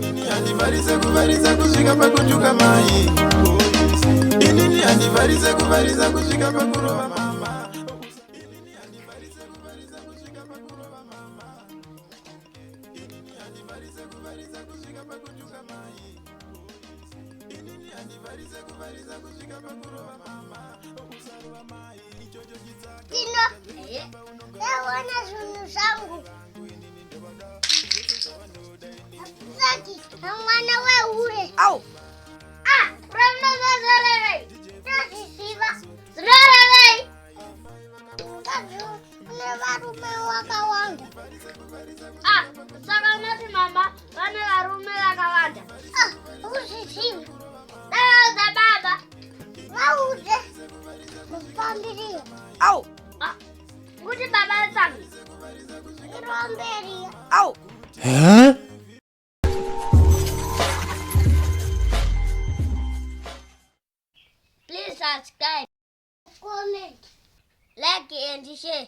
Varisa kusvika pakutuka mai. Inini andivarise kuvarisa kusvika pakurova mama. Inini andivarise kuvarisa kusvika pakurova mama. Inini andivarise kuvarisa kusvika pakutuka mai. Inini andivarise kuvarisa kusvika pakurova mama. Usarova mai ichocho chitsaka. Tino, yawana zvinhu zvangu. Zaki, mwana weHure. Au! Ramazarere. Ndazisiva. Zirarere. Varume vakawanda. Saka nati mama vane varume vakawanda. Uzisiva. Dauza baba. Vauze. Mufambiria. Au! Kuti baba tsangi. Iromberia. Au! Please subscribe, Comment. like and share.